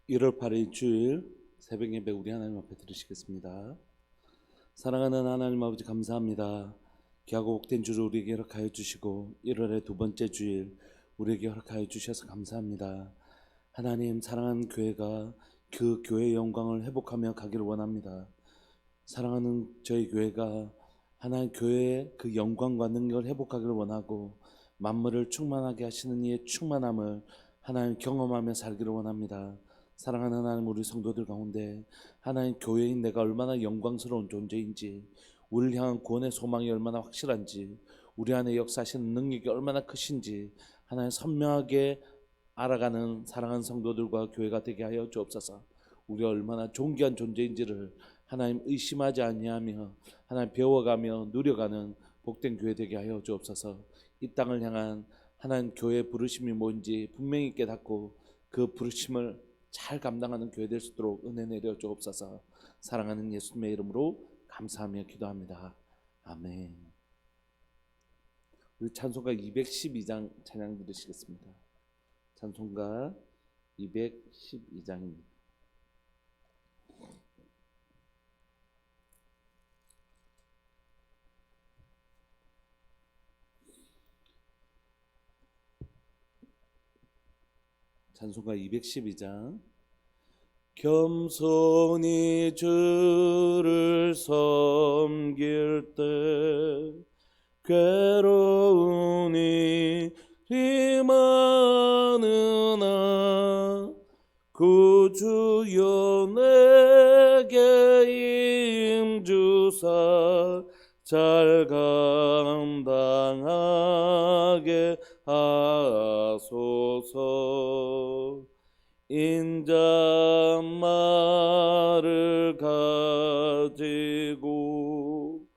1월 8일 주일 새벽 예배 우리 하나님 앞에 드리시겠습니다. 사랑하는 하나님 아버지 감사합니다. 귀하고 복된 주를 우리에게 허락하여 주시고 1월의 두 번째 주일 우리에게 허락하여 주셔서 감사합니다. 하나님, 사랑하는 교회가 그 교회의 영광을 회복하며 가기를 원합니다. 사랑하는 저희 교회가 하나님 교회의 그 영광과 능력을 회복하기를 원하고 만물을 충만하게 하시는 이의 충만함을 하나님 경험하며 살기를 원합니다. 사랑하는 하나님, 우리 성도들 가운데 하나님 교회인 내가 얼마나 영광스러운 존재인지, 우리를 향한 구원의 소망이 얼마나 확실한지, 우리 안에 역사하시는 능력이 얼마나 크신지 하나님 선명하게 알아가는 사랑하는 성도들과 교회가 되게 하여 주옵소서. 우리가 얼마나 존귀한 존재인지를 하나님 의심하지 아니하며 하나님 배워가며 누려가는 복된 교회 되게 하여 주옵소서. 이 땅을 향한 하나님 교회의 부르심이 뭔지 분명히 깨닫고 그 부르심을 잘 감당하는 교회 될 수 있도록 은혜 내려 주옵소서. 사랑하는 예수님의 이름으로 감사하며 기도합니다. 아멘. 우리 찬송가 212장 찬양 드리시겠습니다. 찬송가 212장입니다. 찬송가 212장. 겸손히 주를 섬길 때 괴로우니 많으나 구주여 내게 임주사 잘 감당하게 하소서. 인자말을 가지고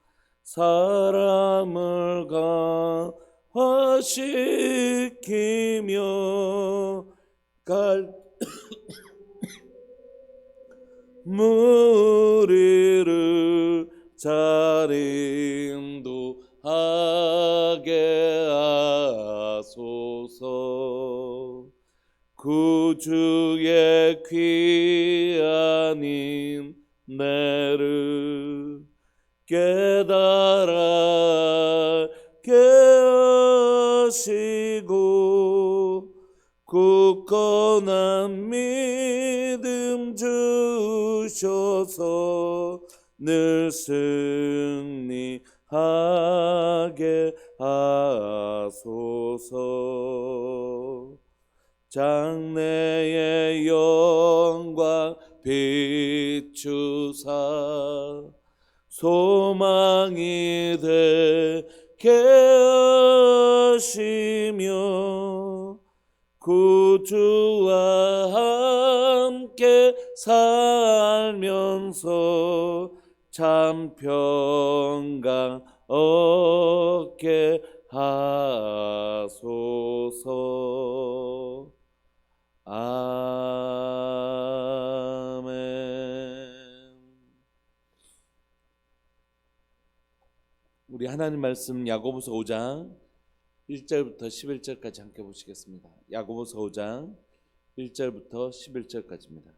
사람을 강화시키며 무리를 잘 인도하게 하소서. 구주의 귀한 인내를 깨달아 깨하시고 굳건한 믿음 주셔서 늘 승리하게 하소서. 장래의 영광 비추사 소망이 되게 하시며 구주와 함께 살면서 참 평강 얻게 하소서. 아멘. 우리 하나님 말씀 야고보서 5장 1절부터 11절까지 함께 보시겠습니다. 야고보서 5장 1절부터 11절까지입니다.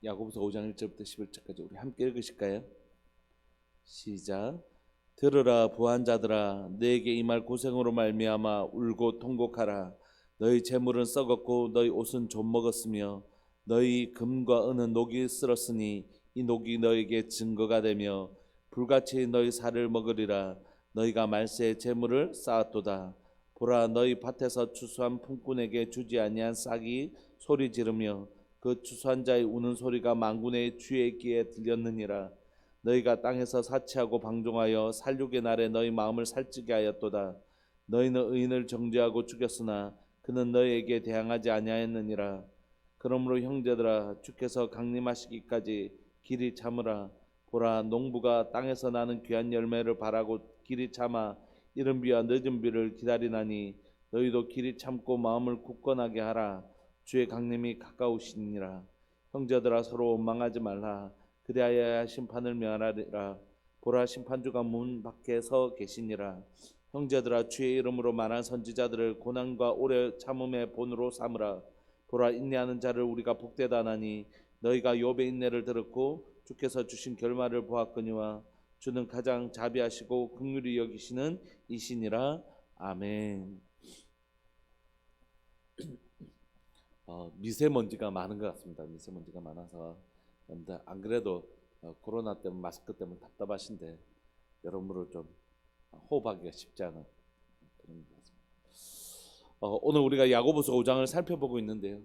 야고보서 5장 1절부터 11절까지 우리 함께 읽으실까요? 시작. 들으라 부한 자들아, 너에게 임할 고생으로 말미암아 울고 통곡하라. 너희 재물은 썩었고 너희 옷은 좀 먹었으며 너희 금과 은은 녹이 쓸었으니 이 녹이 너에게 증거가 되며 불같이 너희 살을 먹으리라. 너희가 말세의 재물을 쌓았도다. 보라, 너희 밭에서 추수한 품꾼에게 주지 아니한 싹이 소리 지르며 그 추수한 자의 우는 소리가 만군의 주의 귀에 들렸느니라. 너희가 땅에서 사치하고 방종하여 살육의 날에 너희 마음을 살찌게 하였도다. 너희는 의인을 정죄하고 죽였으나 그는 너희에게 대항하지 아니하였느니라. 그러므로 형제들아, 주께서 강림하시기까지 길이 참으라. 보라, 농부가 땅에서 나는 귀한 열매를 바라고 길이 참아 이른 비와 늦은 비를 기다리나니 너희도 길이 참고 마음을 굳건하게 하라. 주의 강림이 가까우시니라. 형제들아, 서로 원망하지 말라. 그리하여 심판을 면하리라. 보라 심판주가 문 밖에 서 계시니라. 형제들아 주의 이름으로 말한 선지자들을 고난과 오래 참음의 본으로 삼으라. 보라 인내하는 자를 우리가 복되다 하나니 너희가 욥의 인내를 들었고 주께서 주신 결말을 보았거니와 주는 가장 자비하시고 긍휼히 여기시는 이시니라. 아멘. 미세먼지가 많은 것 같습니다. 미세먼지가 많아서 여러분들 안 그래도 코로나 때문에 마스크 때문에 답답하신데 여러모로 좀 호흡하기가 쉽지 않은 그런 것 같습니다. 오늘 우리가 야고보서 5장을 살펴보고 있는데요.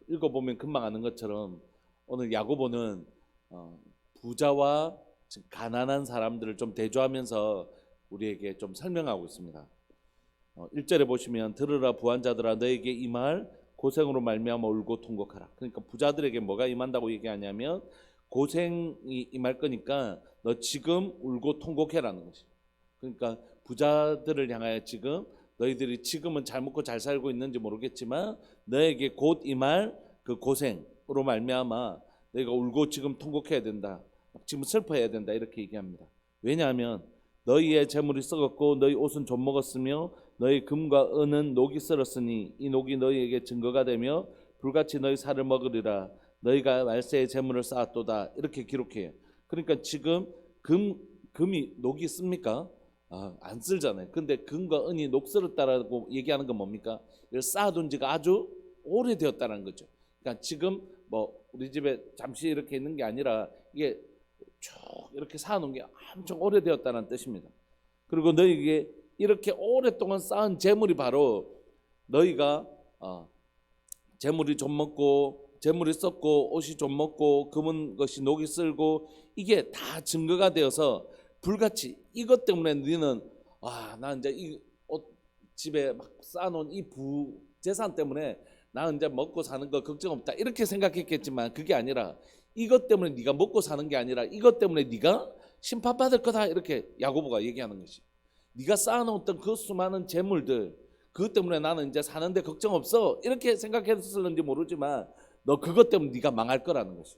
읽어보면 금방 아는 것처럼 오늘 야고보는 부자와 가난한 사람들을 좀 대조하면서 우리에게 좀 설명하고 있습니다. 1절에 보시면 들으라 부한자들아 너에게 이 말 고생으로 말미암아 울고 통곡하라. 그러니까 부자들에게 뭐가 임한다고 얘기하냐면 고생이 임할 거니까 너 지금 울고 통곡해라는 것이. 그러니까 부자들을 향하여 지금 너희들이 지금은 잘 먹고 잘 살고 있는지 모르겠지만 너에게 곧 임할 그 고생으로 말미암아 너희가 울고 지금 통곡해야 된다. 지금 슬퍼해야 된다. 이렇게 얘기합니다. 왜냐하면 너희의 재물이 썩었고 너희 옷은 좀 먹었으며 너희 금과 은은 녹이 쓸었으니 이 녹이 너희에게 증거가 되며 불같이 너희 살을 먹으리라. 너희가 말세의 재물을 쌓았도다. 이렇게 기록해요. 그러니까 지금 금이 녹이 씁니까? 안 쓸잖아요. 근데 금과 은이 녹슬었다라고 얘기하는 건 뭡니까? 이걸 쌓아둔 지가 아주 오래되었다는 거죠. 그러니까 지금 뭐 우리 집에 잠시 이렇게 있는 게 아니라 이게 쭉 이렇게 쌓아놓은 게 엄청 오래되었다는 뜻입니다. 그리고 너희에게 이렇게 오랫동안 쌓은 재물이 바로 너희가 재물이 좀 먹고 재물이 썩고 옷이 좀 먹고 금은 것이 녹이 쓸고 이게 다 증거가 되어서 불같이 이것 때문에 너희는 나 이제 이 옷 집에 막 쌓아놓은 이 부재산 때문에 나 이제 먹고 사는 거 걱정 없다 이렇게 생각했겠지만 그게 아니라 이것 때문에 네가 먹고 사는 게 아니라 이것 때문에 네가 심판받을 거다 이렇게 야고보가 얘기하는 것이. 네가 쌓아놓았던 그 수많은 재물들 그것 때문에 나는 이제 사는데 걱정 없어 이렇게 생각했을는지 모르지만 너 그것 때문에 네가 망할 거라는 것이.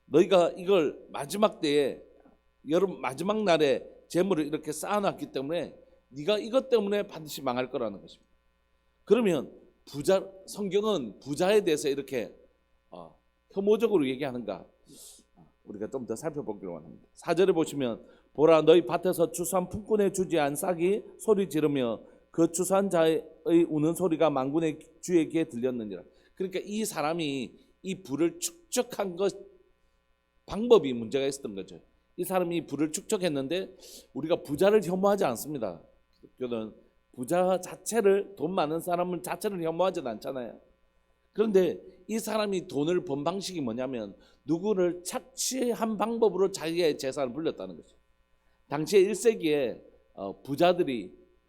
너희가 이걸 마지막 때에 여름 마지막 날에 재물을 이렇게 쌓아놨기 때문에 네가 이것 때문에 반드시 망할 거라는 것입니다. 그러면 성경은 부자에 대해서 이렇게 혐오적으로 얘기하는가? 우리가 좀 더 살펴보기로 원합니다. 4절에 보시면 보라 너희 밭에서 추수한 품꾼의 주지 안 싹이 소리 지르며 그 추수한 자의 우는 소리가 만군의 주의 귀에 들렸느니라. 그러니까 이 사람이 이 부를 축적한 것 방법이 문제가 있었던 거죠. 이 사람이 부를 축적했는데 우리가 부자를 혐오하지 않습니다. 저는 부자 자체를 돈 많은 사람을 자체를 혐오하지는 않잖아요. 그런데 이 사람이 돈을 번 방식이 뭐냐면 누구를 착취한 방법으로 자기의 재산을 불렸다는 거죠. 당시에 1세기에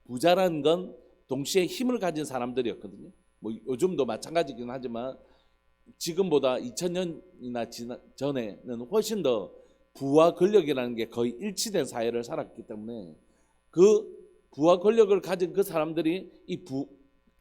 부자라는 건 동시에 힘을 가진 사람들이었거든요. 뭐 요즘도 마찬가지긴 하지만 지금보다 2000년이나 전에는 훨씬 더 부와 권력이라는 게 거의 일치된 사회를 살았기 때문에 그 부와 권력을 가진 그 사람들이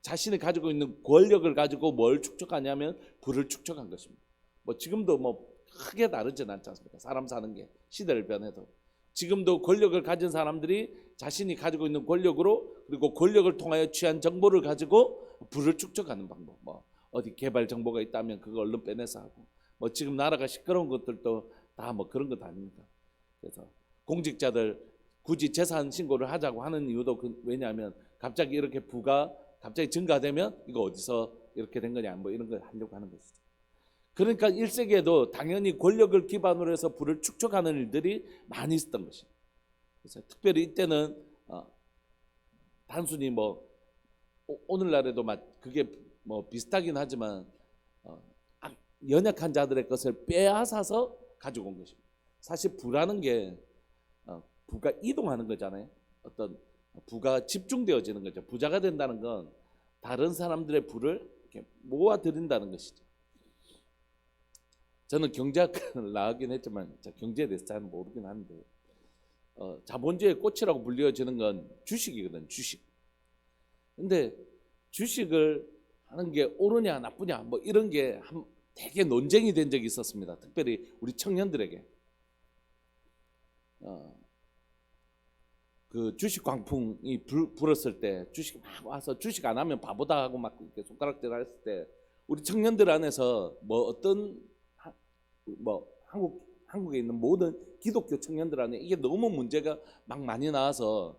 자신이 가지고 있는 권력을 가지고 뭘 축적하냐면 부를 축적한 것입니다. 뭐 지금도 뭐 크게 다르진 않지 않습니까? 사람 사는 게 시대를 변해도 지금도 권력을 가진 사람들이 자신이 가지고 있는 권력으로 그리고 권력을 통하여 취한 정보를 가지고 부를 축적하는 방법. 뭐 어디 개발 정보가 있다면 그거 얼른 빼내서 하고 뭐 지금 나라가 시끄러운 것들도 다 뭐 그런 것 아닙니까? 그래서 공직자들 굳이 재산 신고를 하자고 하는 이유도 왜냐하면 갑자기 이렇게 부가 갑자기 증가되면 이거 어디서 이렇게 된 거냐 뭐 이런 걸 하려고 하는 것이죠. 그러니까 1세기에도 당연히 권력을 기반으로 해서 부를 축적하는 일들이 많이 있었던 것이죠. 그래서 특별히 이때는 단순히 뭐 오늘날에도 그게 뭐 비슷하긴 하지만 연약한 자들의 것을 빼앗아서 가지고 온 것입니다. 사실 부라는 게 부가 이동하는 거잖아요. 어떤 부가 집중되어지는 거죠. 부자가 된다는 건 다른 사람들의 부를 이렇게 모아들인다는 것이죠. 저는 경제학을 나오긴 했지만 경제에 대해서 잘 모르긴 하는데 자본주의의 꽃이라고 불려지는 건 주식이거든. 주식. 근데 주식을 하는 게 옳으냐 나쁘냐 뭐 이런 게 되게 논쟁이 된 적이 있었습니다. 특별히 우리 청년들에게. 어, 그 주식 광풍이 불었을 때 주식 막 와서 주식 안 하면 바보다 하고 막 이렇게 손가락질 했을 때 우리 청년들 안에서 뭐 어떤 뭐 한국에 있는 모든 기독교 청년들 안에 이게 너무 문제가 막 많이 나와서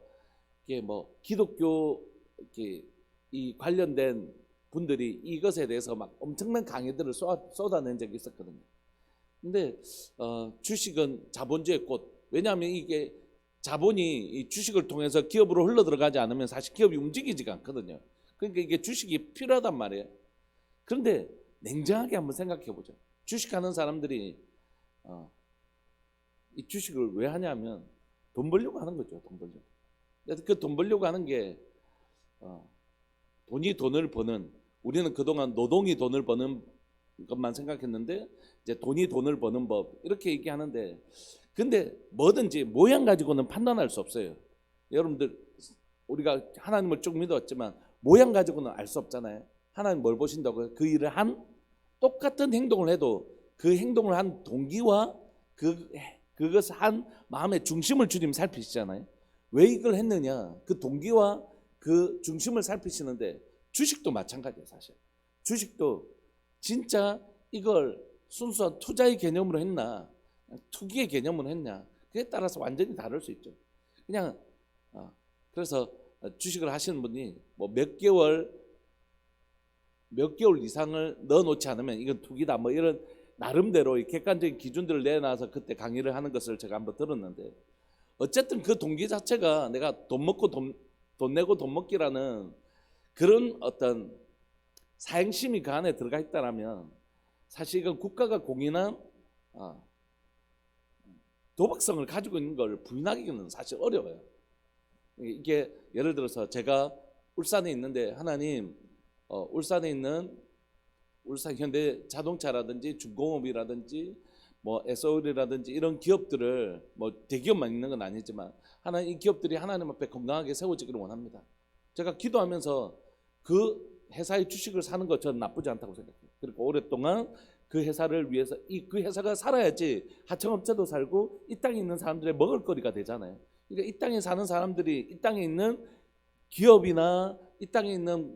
이게 뭐 기독교 이렇게 이 관련된 분들이 이것에 대해서 막 엄청난 강의들을 쏟아낸 적이 있었거든요. 근데 주식은 자본주의 꽃. 왜냐하면 이게 자본이 이 주식을 통해서 기업으로 흘러 들어가지 않으면 사실 기업이 움직이지가 않거든요. 그러니까 이게 주식이 필요하단 말이에요. 그런데 냉정하게 한번 생각해 보죠. 주식하는 사람들이 이 주식을 왜 하냐면 돈 벌려고 하는 거죠. 돈 벌려고. 그래서 그 돈 벌려고 하는 게 돈이 돈을 버는, 우리는 그동안 노동이 돈을 버는 것만 생각했는데 이제 돈이 돈을 버는 법 이렇게 얘기하는데, 근데 뭐든지 모양 가지고는 판단할 수 없어요. 여러분들 우리가 하나님을 쭉 믿었지만 모양 가지고는 알 수 없잖아요. 하나님 뭘 보신다고요? 그 일을 한 똑같은 행동을 해도 그 행동을 한 동기와 그것을 한 마음의 중심을 주님 살피시잖아요. 왜 이걸 했느냐? 그 동기와 그 중심을 살피시는데 주식도 마찬가지예요. 사실 주식도 진짜 이걸 순수한 투자의 개념으로 했나 투기의 개념으로 했냐, 그에 따라서 완전히 다를 수 있죠. 그냥 그래서 주식을 하시는 분이 뭐 몇 개월 이상을 넣어놓지 않으면 이건 투기다 뭐 이런 나름대로 객관적인 기준들을 내놔서 그때 강의를 하는 것을 제가 한번 들었는데, 어쨌든 그 동기 자체가 내가 돈 먹고 돈 내고 돈 먹기라는 그런 어떤 사행심이 그 안에 들어가 있다라면 사실 이건 국가가 공인한 도박성을 가지고 있는 걸 부인하기는 사실 어려워요. 이게 예를 들어서 제가 울산에 있는데 하나님 울산에 있는 울산 현대 자동차라든지 중공업이라든지 뭐 SOL이라든지 이런 기업들을 뭐 대기업만 있는 건 아니지만 하나님 이 기업들이 하나님 앞에 건강하게 세워지기를 원합니다. 제가 기도하면서 그 회사의 주식을 사는 것 저는 나쁘지 않다고 생각해요. 그리고 오랫동안 그 회사를 위해서 그 회사가 살아야지 하청업체도 살고 이 땅에 있는 사람들의 먹을거리가 되잖아요. 그러니까 이 땅에 사는 사람들이 이 땅에 있는 기업이나 이 땅에 있는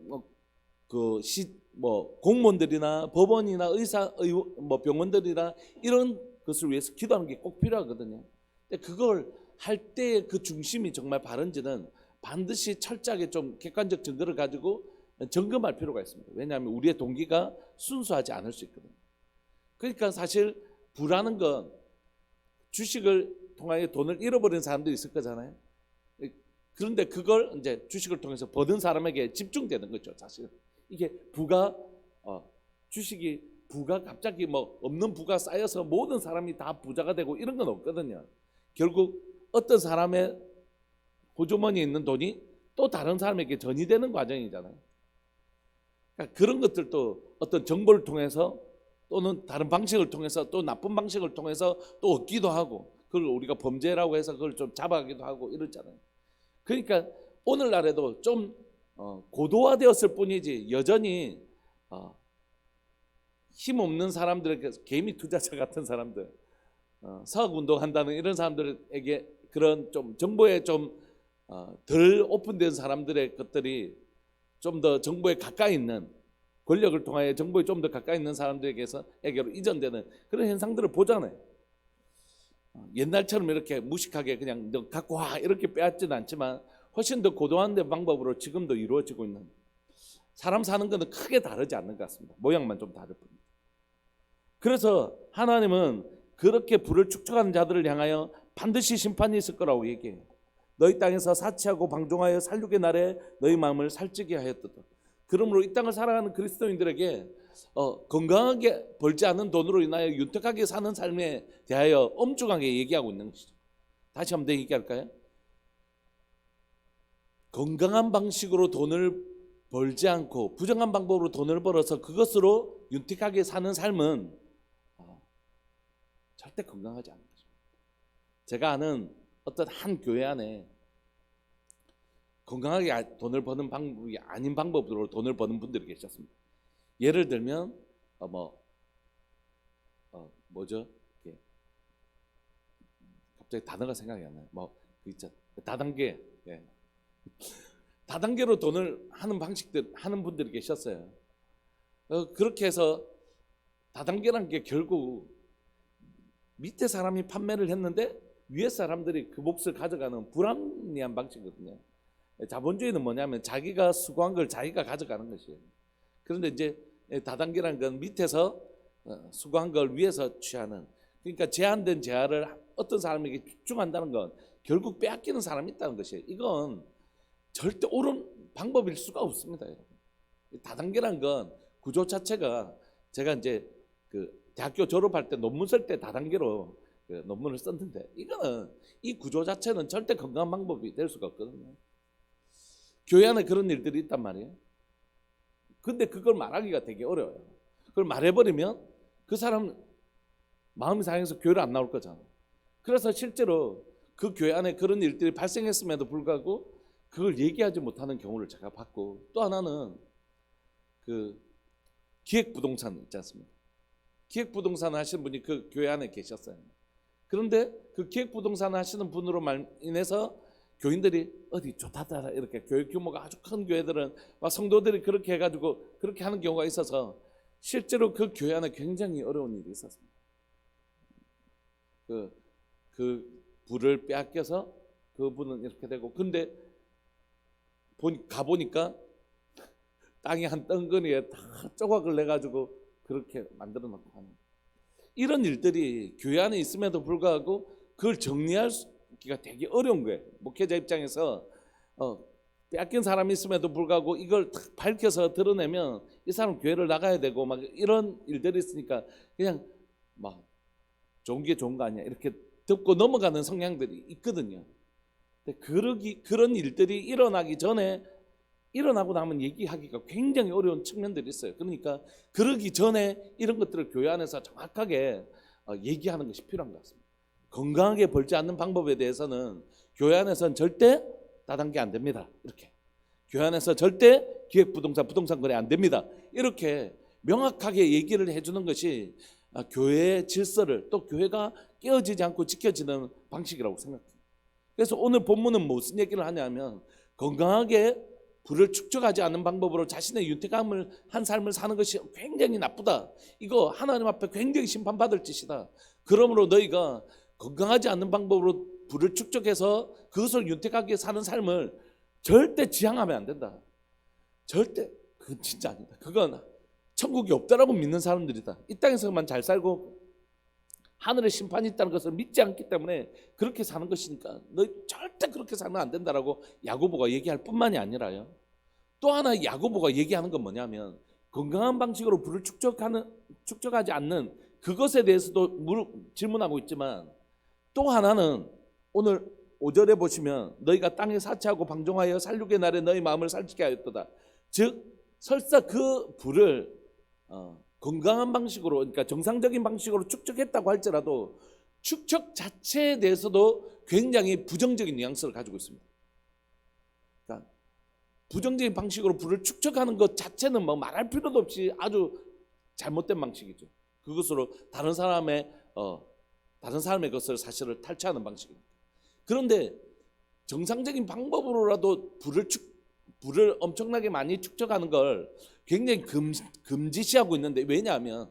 공무원들이나 법원이나 뭐 병원들이나 이런 것을 위해서 기도하는 게 꼭 필요하거든요. 근데 그걸 할 때 그 중심이 정말 바른지는 반드시 철저하게 좀 객관적 증거를 가지고 점검할 필요가 있습니다. 왜냐하면 우리의 동기가 순수하지 않을 수 있거든요. 그러니까 사실 부라는 건 주식을 통하여 돈을 잃어버린 사람들이 있을 거잖아요. 그런데 그걸 이제 주식을 통해서 버는 사람에게 집중되는 거죠. 사실 이게 주식이 갑자기 뭐 없는 부가 쌓여서 모든 사람이 다 부자가 되고 이런 건 없거든요. 결국 어떤 사람의 호주머니에 있는 돈이 또 다른 사람에게 전이되는 과정이잖아요. 그러니까 그런 것들도 어떤 정보를 통해서 또는 다른 방식을 통해서 또 나쁜 방식을 통해서 또 얻기도 하고, 그걸 우리가 범죄라고 해서 그걸 좀 잡아가기도 하고 이렇잖아요. 그러니까 오늘날에도 좀 고도화되었을 뿐이지 여전히 힘없는 사람들에게, 개미 투자자 같은 사람들, 사학운동한다는 이런 사람들에게 그런 좀 정보에 좀 덜 오픈된 사람들의 것들이 좀 더 정보에 가까이 있는, 권력을 통하여 정보에 좀 더 가까이 있는 사람들에게로 이전되는 그런 현상들을 보잖아요. 옛날처럼 이렇게 무식하게 그냥 너 갖고 와 이렇게 빼앗지는 않지만 훨씬 더 고도화된 방법으로 지금도 이루어지고 있는, 사람 사는 것은 크게 다르지 않는 것 같습니다. 모양만 좀 다를 뿐입니다. 그래서 하나님은 그렇게 불을 축적하는 자들을 향하여 반드시 심판이 있을 거라고 얘기해요. 너희 땅에서 사치하고 방종하여 살육의 날에 너희 마음을 살찌게 하였도다. 그러므로 이 땅을 살아가는 그리스도인들에게 건강하게 벌지 않은 돈으로 인하여 윤택하게 사는 삶에 대하여 엄중하게 얘기하고 있는 것이죠. 다시 한번 더 얘기할까요? 건강한 방식으로 돈을 벌지 않고 부정한 방법으로 돈을 벌어서 그것으로 윤택하게 사는 삶은 절대 건강하지 않은 거죠. 제가 아는 어떤 한 교회 안에 건강하게 돈을 버는 방법이 아닌 방법으로 돈을 버는 분들이 계셨습니다. 예를 들면 갑자기 단어가 생각이 안 나요. 그 있죠. 다단계. 예. 다단계로 돈을 하는 방식들 하는 분들이 계셨어요. 그렇게 해서 다단계라는 게 결국 밑에 사람이 판매를 했는데 위에 사람들이 그 몫을 가져가는 불합리한 방식이거든요. 자본주의는 뭐냐면 자기가 수고한 걸 자기가 가져가는 것이에요. 그런데 이제 다단계라는 건 밑에서 수고한 걸 위에서 취하는, 그러니까 제한된 재화를 어떤 사람에게 집중한다는 건 결국 빼앗기는 사람이 있다는 것이에요. 이건 절대 옳은 방법일 수가 없습니다, 여러분. 다단계라는 건 구조 자체가, 제가 이제 그 대학교 졸업할 때 논문 쓸 때 다단계로 그 논문을 썼는데, 이거는 이 구조 자체는 절대 건강한 방법이 될 수가 없거든요. 교회 안에 그런 일들이 있단 말이에요. 근데 그걸 말하기가 되게 어려워요. 그걸 말해버리면 그 사람 마음이 상해서 교회를 안 나올 거잖아. 그래서 실제로 그 교회 안에 그런 일들이 발생했음에도 불구하고 그걸 얘기하지 못하는 경우를 제가 봤고, 또 하나는 그 기획부동산 있지 않습니까? 기획부동산 하시는 분이 그 교회 안에 계셨어요. 그런데 그 기획부동산 하시는 분으로 인해서 교인들이 어디 좋다더라, 이렇게 교회 규모가 아주 큰 교회들은 막 성도들이 그렇게 해가지고 그렇게 하는 경우가 있어서 실제로 그 교회 안에 굉장히 어려운 일이 있었습니다. 그 부를 빼앗겨서 그분은 이렇게 되고, 근데 가보니까 땅이 한 덩거리에 다 조각을 내가지고 그렇게 만들어 놓고 하는, 이런 일들이 교회 안에 있음에도 불구하고 그걸 정리하기가 되게 어려운 거예요. 목회자 입장에서 빼앗긴 사람이 있음에도 불구하고 이걸 탁 밝혀서 드러내면 이 사람 교회를 나가야 되고 막 이런 일들이 있으니까 그냥 막 좋은 게 좋은 거 아니야 이렇게 듣고 넘어가는 성향들이 있거든요. 근데 그런 일들이 일어나기 전에, 일어나고 나면 얘기하기가 굉장히 어려운 측면들이 있어요. 그러니까 그러기 전에 이런 것들을 교회 안에서 정확하게 얘기하는 것이 필요한 것 같습니다. 건강하게 벌지 않는 방법에 대해서는 교회 안에서는 절대 다단계 안 됩니다. 이렇게 교회 안에서 절대 부동산 거래 안 됩니다. 이렇게 명확하게 얘기를 해주는 것이 교회의 질서를, 또 교회가 깨어지지 않고 지켜지는 방식이라고 생각해요. 그래서 오늘 본문은 무슨 얘기를 하냐면, 건강하게 부를 축적하지 않는 방법으로 자신의 윤택함을 한 삶을 사는 것이 굉장히 나쁘다. 이거 하나님 앞에 굉장히 심판받을 짓이다. 그러므로 너희가 건강하지 않는 방법으로 부를 축적해서 그것을 윤택하게 사는 삶을 절대 지향하면 안 된다. 절대. 그건 진짜 아니다. 그건 천국이 없다라고 믿는 사람들이다. 이 땅에서만 잘 살고 하늘에 심판이 있다는 것을 믿지 않기 때문에 그렇게 사는 것이니까 너 절대 그렇게 살면 안 된다라고 야고보가 얘기할 뿐만이 아니라요. 또 하나 야고보가 얘기하는 건 뭐냐면, 건강한 방식으로 부를 축적하지 않는 그것에 대해서도 질문하고 있지만, 또 하나는 오늘 5절에 보시면 너희가 땅에 사치하고 방종하여 살육의 날에 너희 마음을 살찌게 하였도다. 즉 설사 그 부를 건강한 방식으로, 그러니까 정상적인 방식으로 축적했다고 할지라도 축적 자체에 대해서도 굉장히 부정적인 뉘앙스를 가지고 있습니다. 그러니까 부정적인 방식으로 부를 축적하는 것 자체는 뭐 말할 필요도 없이 아주 잘못된 방식이죠. 그것으로 다른 사람의 것을 사실을 탈취하는 방식입니다. 그런데 정상적인 방법으로라도 부를 엄청나게 많이 축적하는 걸 굉장히 금지시하고 있는데, 왜냐하면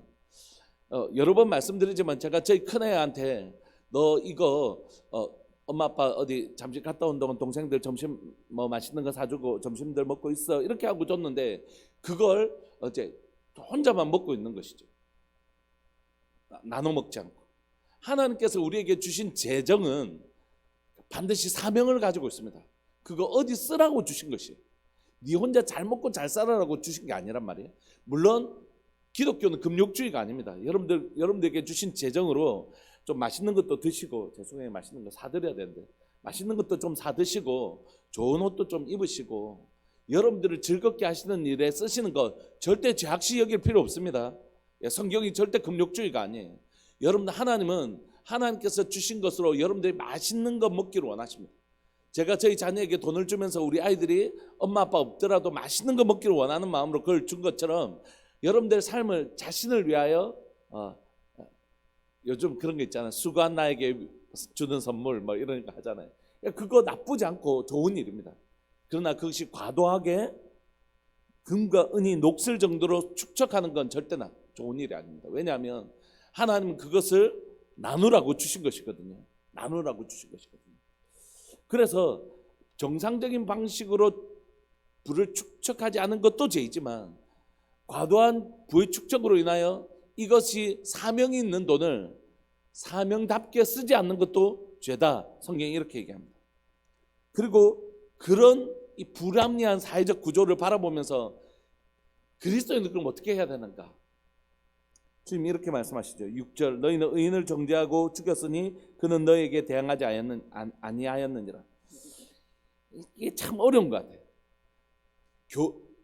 여러 번 말씀드리지만 제가 저희 큰애한테 너 이거 엄마 아빠 어디 잠시 갔다 온 동안 동생들 점심 뭐 맛있는 거 사주고 점심들 먹고 있어 이렇게 하고 줬는데, 그걸 어제 혼자만 먹고 있는 것이죠. 나눠 먹지 않고. 하나님께서 우리에게 주신 재정은 반드시 사명을 가지고 있습니다. 그거 어디 쓰라고 주신 것이에요. 네 혼자 잘 먹고 잘 살아라고 주신 게 아니란 말이에요. 물론 기독교는 금욕주의가 아닙니다. 여러분들에게 주신 재정으로 좀 맛있는 것도 드시고, 죄송해요, 맛있는 거 사드려야 되는데 맛있는 것도 좀 사드시고 좋은 옷도 좀 입으시고 여러분들을 즐겁게 하시는 일에 쓰시는 것 절대 죄악시 여길 필요 없습니다. 성경이 절대 금욕주의가 아니에요. 여러분들, 하나님께서 주신 것으로 여러분들이 맛있는 거 먹기를 원하십니다. 제가 저희 자녀에게 돈을 주면서 우리 아이들이 엄마 아빠 없더라도 맛있는 거 먹기를 원하는 마음으로 그걸 준 것처럼, 여러분들 삶을 자신을 위하여 요즘 그런 거 있잖아요. 수고한 나에게 주는 선물 뭐 이런 거 하잖아요. 그거 나쁘지 않고 좋은 일입니다. 그러나 그것이 과도하게 금과 은이 녹슬 정도로 축적하는 건 절대 좋은 일이 아닙니다. 왜냐하면 하나님은 그것을 나누라고 주신 것이거든요. 나누라고 주신 것이거든요. 그래서 정상적인 방식으로 부를 축적하지 않은 것도 죄이지만 과도한 부의 축적으로 인하여 이것이 사명이 있는 돈을 사명답게 쓰지 않는 것도 죄다. 성경이 이렇게 얘기합니다. 그리고 그런 이 불합리한 사회적 구조를 바라보면서 그리스도인은 그럼 어떻게 해야 되는가? 주님 이렇게 말씀하시죠. 6절 너희는 의인을 정죄하고 죽였으니 그는 너에게 대항하지 아니하였느니라. 이게 참 어려운 것 같아요.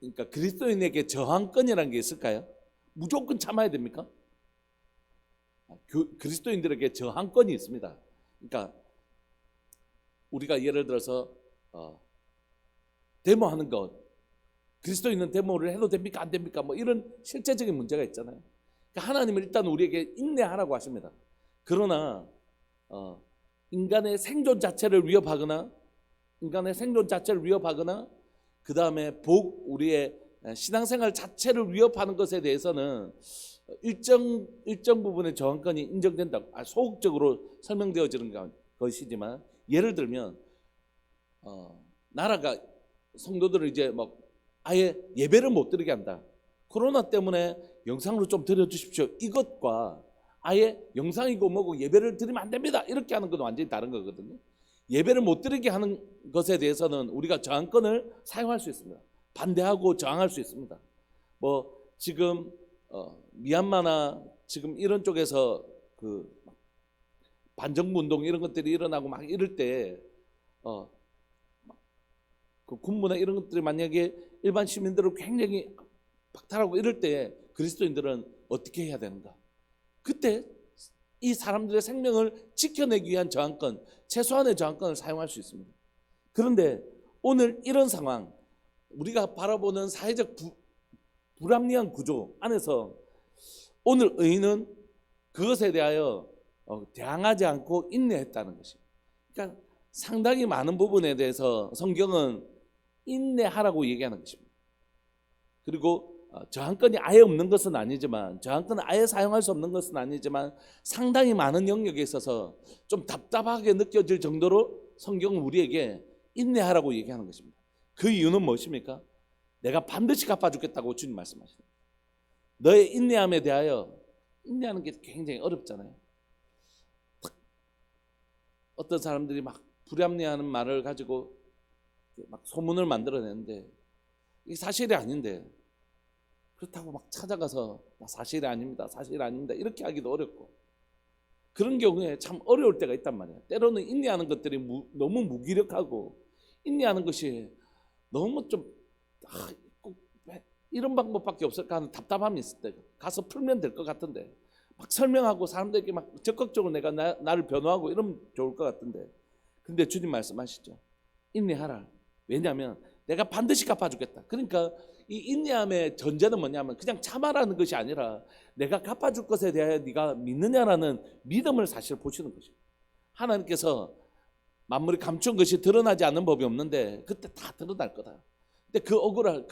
그러니까 그리스도인에게 저항권이라는 게 있을까요? 무조건 참아야 됩니까? 그리스도인들에게 저항권이 있습니다. 그러니까 우리가 예를 들어서 데모하는 것, 그리스도인은 데모를 해도 됩니까? 안 됩니까? 뭐 이런 실제적인 문제가 있잖아요. 그러니까 하나님은 일단 우리에게 인내하라고 하십니다. 그러나 인간의 생존 자체를 위협하거나 그 다음에 우리의 신앙생활 자체를 위협하는 것에 대해서는 일정 부분의 저항권이 인정된다고 소극적으로 설명되어지는 것이지만, 예를 들면 나라가 성도들을 이제 아예 예배를 못 드리게 한다. 코로나 때문에 영상으로 좀 드려주십시오. 이것과 아예 영상이고 뭐고 예배를 드리면 안 됩니다. 이렇게 하는 건 완전히 다른 거거든요. 예배를 못 드리게 하는 것에 대해서는 우리가 저항권을 사용할 수 있습니다. 반대하고 저항할 수 있습니다. 지금 미얀마나 지금 이런 쪽에서 그 반정부 운동 이런 것들이 일어나고 막 이럴 때 그 군부나 이런 것들이 만약에 일반 시민들을 굉장히 박탈하고 이럴 때 그리스도인들은 어떻게 해야 되는가? 그때 이 사람들의 생명을 지켜내기 위한 저항권, 최소한의 저항권을 사용할 수 있습니다. 그런데 오늘 이런 상황, 우리가 바라보는 사회적 불합리한 구조 안에서 오늘 의인은 그것에 대하여 대항하지 않고 인내했다는 것입니다. 그러니까 상당히 많은 부분에 대해서 성경은 인내하라고 얘기하는 것입니다. 그리고 저항권이 아예 없는 것은 아니지만, 저항권을 아예 사용할 수 없는 것은 아니지만 상당히 많은 영역에 있어서 좀 답답하게 느껴질 정도로 성경은 우리에게 인내하라고 얘기하는 것입니다. 그 이유는 무엇입니까? 내가 반드시 갚아주겠다고 주님 말씀하십니다. 너의 인내함에 대하여, 인내하는 게 굉장히 어렵잖아요. 어떤 사람들이 막 불합리하는 말을 가지고 막 소문을 만들어내는데 이게 사실이 아닌데, 그렇다고 막 찾아가서 사실이 아닙니다, 사실이 아닙니다 이렇게 하기도 어렵고, 그런 경우에 참 어려울 때가 있단 말이에요. 때로는 인내하는 것들이 너무 무기력하고, 인내하는 것이 너무 좀 꼭 이런 방법밖에 없을까 하는 답답함이 있을 때 가서 풀면 될 것 같은데, 막 설명하고 사람들에게 막 적극적으로 내가 나를 변호하고 이러면 좋을 것 같은데, 근데 주님 말씀하시죠. 인내하라. 왜냐하면 내가 반드시 갚아주겠다. 그러니까 이 인내함의 전제는 뭐냐면 그냥 참아라는 것이 아니라 내가 갚아줄 것에 대하여 네가 믿느냐라는 믿음을 사실 보시는 것이죠. 하나님께서 만물이 감춘 것이 드러나지 않는 법이 없는데 그때 다 드러날 거다. 근데 그 억울할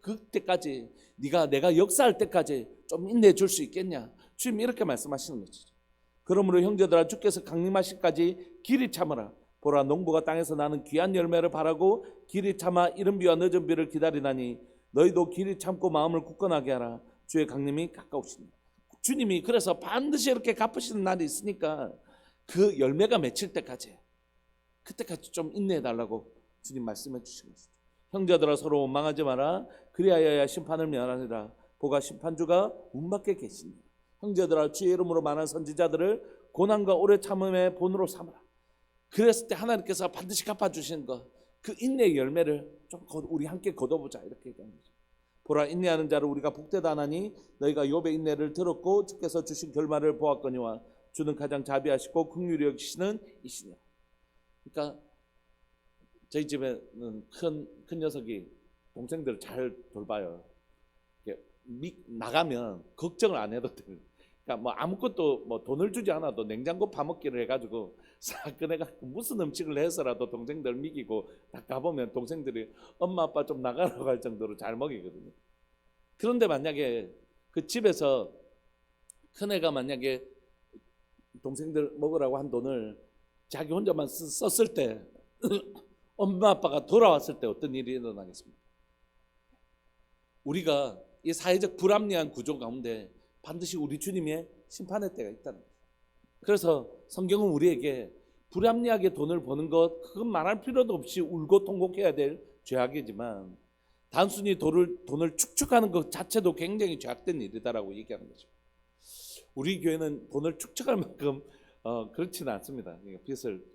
그때까지 내가 역사할 때까지 좀 인내해 줄 수 있겠냐? 주님 이렇게 말씀하시는 것이죠. 그러므로 형제들아, 주께서 강림하실까지 길이 참으라. 보라, 농부가 땅에서 나는 귀한 열매를 바라고 길이 참아 이른 비와 늦은 비를 기다리나니 너희도 길이 참고 마음을 굳건하게 하라. 주의 강림이 가까우시니. 주님이 그래서 반드시 이렇게 갚으시는 날이 있으니까 그 열매가 맺힐 때까지, 그때까지 좀 인내해 달라고 주님 말씀해 주신 것이죠. 형제들아, 서로 원망하지 마라. 그리하여야 심판을 면하리라. 보가 심판주가 문 밖에 계시니. 형제들아, 주의 이름으로 많은 선지자들을 고난과 오래 참음의 본으로 삼으라. 그랬을 때 하나님께서 반드시 갚아주시는 것, 그 인내의 열매를 좀 우리 함께 거둬보자, 이렇게 얘기하는 거죠. 보라, 인내하는 자를 우리가 복되다 하나니 너희가 욥의 인내를 들었고 주께서 주신 결말을 보았거니와 주는 가장 자비하시고 긍휼히 여기시는 이시니라. 그러니까 저희 집에는 큰 녀석이 동생들을 잘 돌봐요. 나가면 걱정을 안 해도 돼요. 그러니까 뭐 아무것도 뭐 돈을 주지 않아도 냉장고 파먹기를 해가지고 싹 꺼내갖고 무슨 음식을 해서라도 동생들 먹이고 딱 가보면 동생들이 엄마 아빠 좀 나가라고 할 정도로 잘 먹이거든요. 그런데 만약에 그 집에서 큰애가 만약에 동생들 먹으라고 한 돈을 자기 혼자만 썼을 때 엄마 아빠가 돌아왔을 때 어떤 일이 일어나겠습니까? 우리가 이 사회적 불합리한 구조 가운데 반드시 우리 주님의 심판의 때가 있다는 거예요. 그래서 성경은 우리에게 불합리하게 돈을 버는 것, 그건 말할 필요도 없이 울고 통곡해야 될 죄악이지만 단순히 돈을 축적하는 것 자체도 굉장히 죄악된 일이다라고 얘기하는 거죠. 우리 교회는 돈을 축적할 만큼 그렇지는 않습니다. 빚을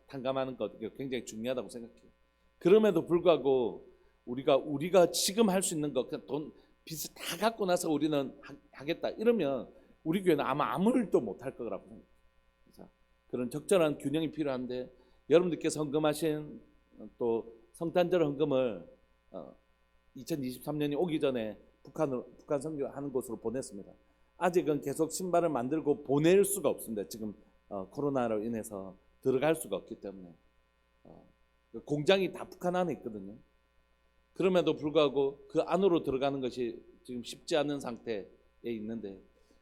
탕감하는 것 굉장히 중요하다고 생각해요. 그럼에도 불구하고 우리가 지금 할 수 있는 것, 돈 빚을 다 갖고 나서 우리는 하겠다 이러면 우리 교회는 아마 아무 일도 못할 거라고 생각해요. 그런 적절한 균형이 필요한데 여러분들께서 헌금하신 또 성탄절 헌금을 2023년이 오기 전에 북한 선교하는 곳으로 보냈습니다. 아직은 계속 신발을 만들고 보낼 수가 없습니다. 지금 코로나로 인해서 들어갈 수가 없기 때문에 공장이 다 북한 안에 있거든요. 그럼에도 불구하고 그 안으로 들어가는 것이 지금 쉽지 않은 상태에 있는데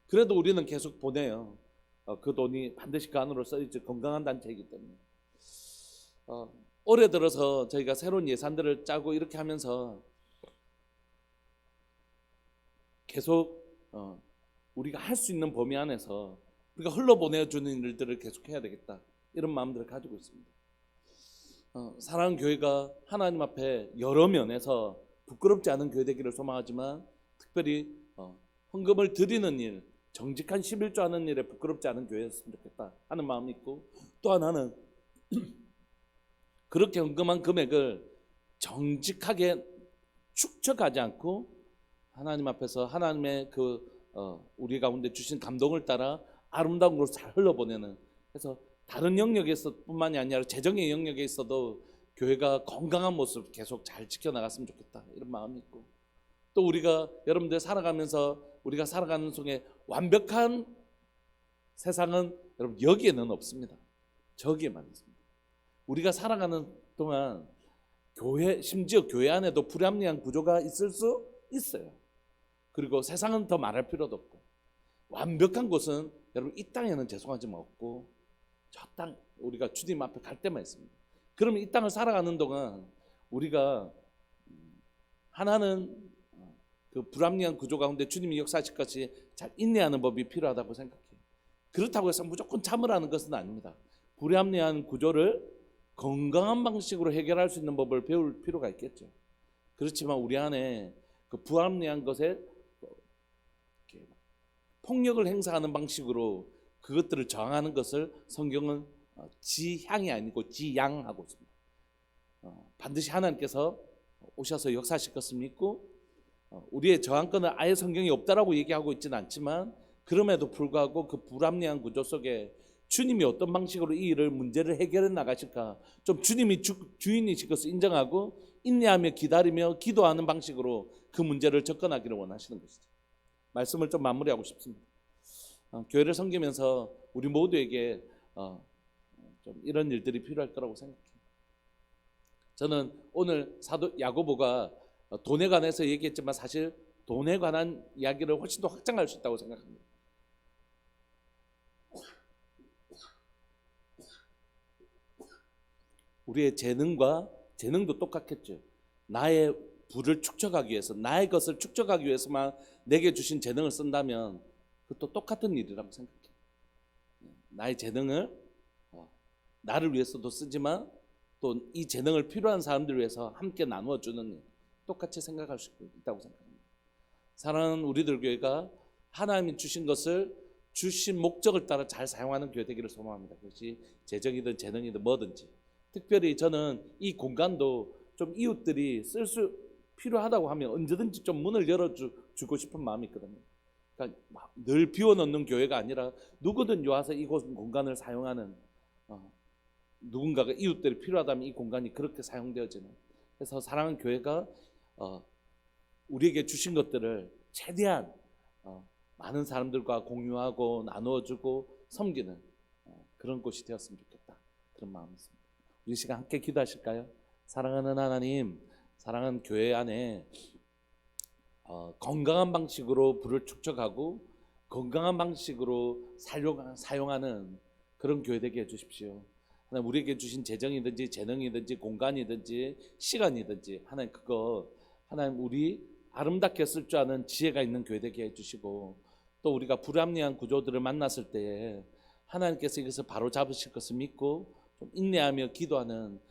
그래도 우리는 계속 보내요. 그 돈이 반드시 그 안으로 써있지. 건강한 단체이기 때문에 올해 들어서 저희가 새로운 예산들을 짜고 이렇게 하면서 계속 우리가 할 수 있는 범위 안에서 우리가 흘러보내주는 일들을 계속 해야 되겠다 이런 마음들을 가지고 있습니다. 사랑하는 교회가 하나님 앞에 여러 면에서 부끄럽지 않은 교회 되기를 소망하지만 특별히 헌금을 드리는 일, 정직한 11조 하는 일에 부끄럽지 않은 교회였으면 좋겠다 하는 마음이 있고, 또 하나는 그렇게 헌금한 금액을 정직하게 축적하지 않고 하나님 앞에서 하나님의 우리 가운데 주신 감동을 따라 아름다운 곳으로 잘 흘러보내는, 그래서 다른 영역에서 뿐만이 아니라 재정의 영역에 있어도 교회가 건강한 모습 계속 잘 지켜나갔으면 좋겠다 이런 마음이 있고, 또 우리가 여러분들 살아가면서 우리가 살아가는 속에 완벽한 세상은 여러분 여기에는 없습니다. 저기에만 있습니다. 우리가 살아가는 동안 심지어 교회 안에도 불합리한 구조가 있을 수 있어요. 그리고 세상은 더 말할 필요도 없고, 완벽한 곳은 여러분 이 땅에는 죄송하지만 없고 저 땅 우리가 주님 앞에 갈 때만 있습니다. 그러면 이 땅을 살아가는 동안 우리가 하나는 그 불합리한 구조 가운데 주님이 역사하실 것이 잘 인내하는 법이 필요하다고 생각해요. 그렇다고 해서 무조건 참으라는 것은 아닙니다. 불합리한 구조를 건강한 방식으로 해결할 수 있는 법을 배울 필요가 있겠죠. 그렇지만 우리 안에 그 불합리한 것에 폭력을 행사하는 방식으로 그것들을 저항하는 것을 성경은 지향이 아니고 지양하고 있습니다. 반드시 하나님께서 오셔서 역사하실 것을 믿고 우리의 저항권은 아예 성경이 없다라고 얘기하고 있지는 않지만, 그럼에도 불구하고 그 불합리한 구조 속에 주님이 어떤 방식으로 이 문제를 해결해 나가실까, 좀 주님이 주인이실 것을 인정하고 인내하며 기다리며 기도하는 방식으로 그 문제를 접근하기를 원하시는 것이죠. 말씀을 좀 마무리하고 싶습니다. 교회를 섬기면서 우리 모두에게 좀 이런 일들이 필요할 거라고 생각해요. 저는 오늘 사도 야고보가 돈에 관해서 얘기했지만 사실 돈에 관한 이야기를 훨씬 더 확장할 수 있다고 생각합니다. 우리의 재능도 똑같겠죠. 나의 부를 축적하기 위해서, 나의 것을 축적하기 위해서만 내게 주신 재능을 쓴다면 그것도 똑같은 일이라고 생각해요. 나의 재능을 나를 위해서도 쓰지만 또 이 재능을 필요한 사람들을 위해서 함께 나누어주는 일, 똑같이 생각할 수 있다고 생각합니다. 사랑하는 우리들 교회가 하나님이 주신 것을 주신 목적을 따라 잘 사용하는 교회 되기를 소망합니다. 그것이 재정이든 재능이든 뭐든지. 특별히 저는 이 공간도 좀 이웃들이 쓸 수 필요하다고 하면 언제든지 좀 문을 열어주고 싶은 마음이 있거든요. 그러니까 늘 비워놓는 교회가 아니라 누구든 와서 이곳 공간을 사용하는, 누군가가 이웃들이 필요하다면 이 공간이 그렇게 사용되어지는, 그래서 사랑하는 교회가 우리에게 주신 것들을 최대한 많은 사람들과 공유하고 나누어주고 섬기는 그런 곳이 되었으면 좋겠다, 그런 마음이 있습니다. 우리 시간 함께 기도하실까요? 사랑하는 하나님, 사랑하는 교회 안에 건강한 방식으로 불을 축적하고 건강한 방식으로 사용하는 그런 교회 되게 해주십시오. 하나님, 우리에게 주신 재정이든지 재능이든지 공간이든지 시간이든지 하나님, 그거 하나님 우리 아름답게 쓸 줄 아는 지혜가 있는 교회 되게 해주시고, 또 우리가 불합리한 구조들을 만났을 때에 하나님께서 이것을 바로 잡으실 것을 믿고 좀 인내하며 기도하는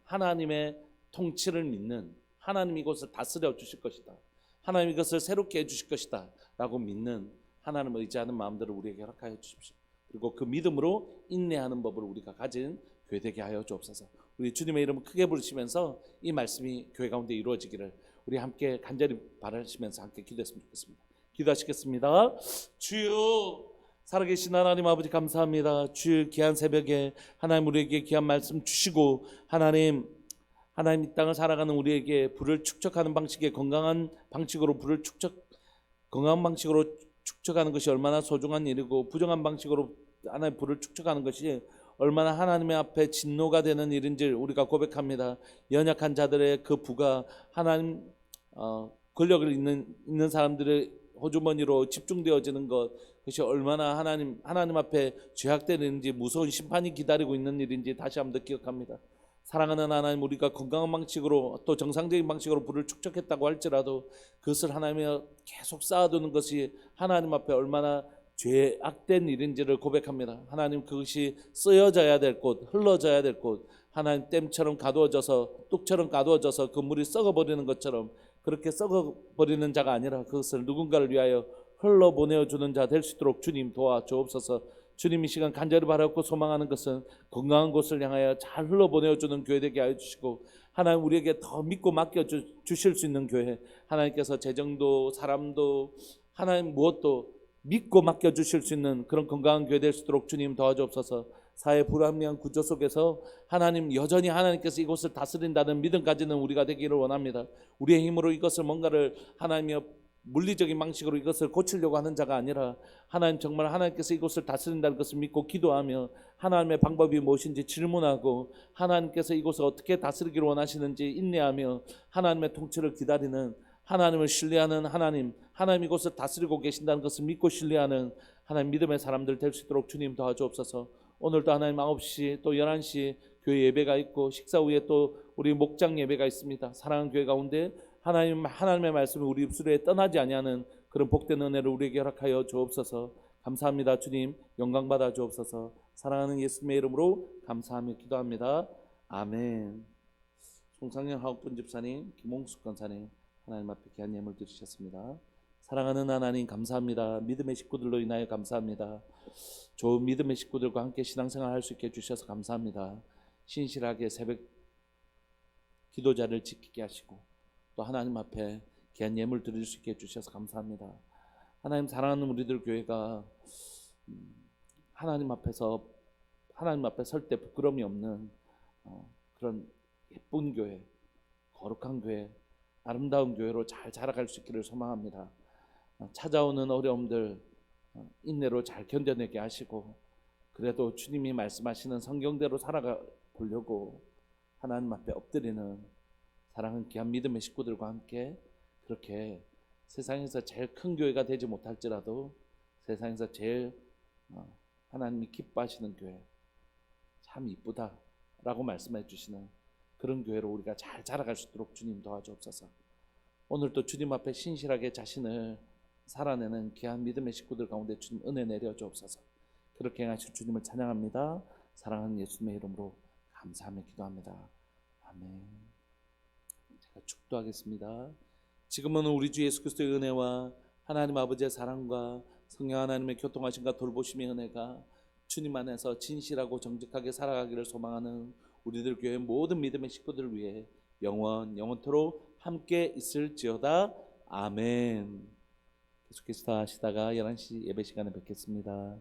하나님의 통치를 믿는, 하나님 이곳을 다스려 주실 것이다, 하나님 이것을 새롭게 해주실 것이다 라고 믿는, 하나님을 의지하는 마음들을 우리에게 허락하여 주십시오. 그리고 그 믿음으로 인내하는 법을 우리가 가진 교회 되게 하여 주옵소서. 우리 주님의 이름을 크게 부르시면서 이 말씀이 교회 가운데 이루어지기를 우리 함께 간절히 바라시면서 함께 기도했으면 좋겠습니다. 기도하시겠습니다. 주여, 살아계신 하나님 아버지 감사합니다. 주일 귀한 새벽에 하나님 우리에게 귀한 말씀 주시고, 하나님 이 땅을 살아가는 우리에게 불을 축적하는 방식의 건강한 방식으로 건강한 방식으로 축적하는 것이 얼마나 소중한 일이고, 부정한 방식으로 하나님 불을 축적하는 것이 얼마나 하나님의 앞에 진노가 되는 일인지 우리가 고백합니다. 연약한 자들의 그 부가 하나님 권력을 있는 사람들의 호주머니로 집중되어지는 것, 그것이 얼마나 하나님 앞에 죄악되는지, 무서운 심판이 기다리고 있는 일인지 다시 한번 기억합니다. 사랑하는 하나님, 우리가 건강한 방식으로 또 정상적인 방식으로 불을 축적했다고 할지라도 그것을 하나님이 계속 쌓아두는 것이 하나님 앞에 얼마나 죄악된 일인지를 고백합니다. 하나님, 그것이 쓰여져야 될 곳, 흘러져야 될 곳, 하나님 댐처럼 가두어져서, 뚝처럼 가두어져서 그 물이 썩어버리는 것처럼 그렇게 썩어버리는 자가 아니라 그것을 누군가를 위하여 흘러보내어주는 자 될 수 있도록 주님 도와주옵소서. 주님, 이 시간 간절히 바라고 소망하는 것은 건강한 곳을 향하여 잘 흘러보내어주는 교회 되게 하여 주시고, 하나님 우리에게 더 믿고 맡겨 주실 수 있는 교회, 하나님께서 재정도 사람도 하나님 무엇도 믿고 맡겨 주실 수 있는 그런 건강한 교회 될 수 있도록 주님 도와주옵소서. 사회 불합리한 구조 속에서 하나님 여전히 하나님께서 이곳을 다스린다는 믿음 가지는 우리가 되기를 원합니다. 우리의 힘으로 이것을 뭔가를 하나님이 물리적인 방식으로 이것을 고치려고 하는 자가 아니라, 하나님 정말 하나님께서 이곳을 다스린다는 것을 믿고 기도하며 하나님의 방법이 무엇인지 질문하고, 하나님께서 이곳을 어떻게 다스리기를 원하시는지 인내하며 하나님의 통치를 기다리는, 하나님을 신뢰하는 하나님 이곳을 다스리고 계신다는 것을 믿고 신뢰하는 하나님 믿음의 사람들 될 수 있도록 주님 도와주옵소서. 오늘도 하나님 9시 또 11시 교회 예배가 있고, 식사 후에 또 우리 목장 예배가 있습니다. 사랑하는 교회 가운데 하나님의 말씀이 우리 입술에 떠나지 아니하는 그런 복된 은혜를 우리에게 허락하여 주옵소서. 감사합니다. 주님 영광 받아 주옵소서. 사랑하는 예수님의 이름으로 감사하며 기도합니다. 아멘. 송상현 하옥분 집사님, 김홍숙 권사님, 하나님 앞에 귀한 예물 드리셨습니다. 사랑하는 하나님 감사합니다. 믿음의 식구들로 인하여 감사합니다. 좋은 믿음의 식구들과 함께 신앙생활 할 수 있게 해주셔서 감사합니다. 신실하게 새벽 기도자를 지키게 하시고, 또 하나님 앞에 귀한 예물 드릴 수 있게 해주셔서 감사합니다. 하나님, 사랑하는 우리들 교회가 하나님 앞에 설 때 부끄러움이 없는 그런 예쁜 교회, 거룩한 교회, 아름다운 교회로 잘 자라갈 수 있기를 소망합니다. 찾아오는 어려움들 인내로 잘 견뎌내게 하시고, 그래도 주님이 말씀하시는 성경대로 살아가 보려고 하나님 앞에 엎드리는 사랑하는 귀한 믿음의 식구들과 함께 그렇게 세상에서 제일 큰 교회가 되지 못할지라도 세상에서 제일 하나님이 기뻐하시는 교회, 참 이쁘다라고 말씀해 주시는 그런 교회로 우리가 잘 자라갈 수 있도록 주님 도와주옵소서. 오늘도 주님 앞에 신실하게 자신을 살아내는 귀한 믿음의 식구들 가운데 주님 은혜 내려 주옵소서. 그렇게 행하실 주님을 찬양합니다. 사랑하는 예수님의 이름으로 감사하며 기도합니다. 아멘. 제가 축도하겠습니다. 지금은 우리 주 예수 그리스도의 은혜와 하나님 아버지의 사랑과 성령 하나님의 교통하심과 돌보심의 은혜가 주님 안에서 진실하고 정직하게 살아가기를 소망하는 우리들 교회 모든 믿음의 식구들을 위해 영원토록 함께 있을지어다. 아멘. 계속해서 하시다가 11시 예배 시간에 뵙겠습니다.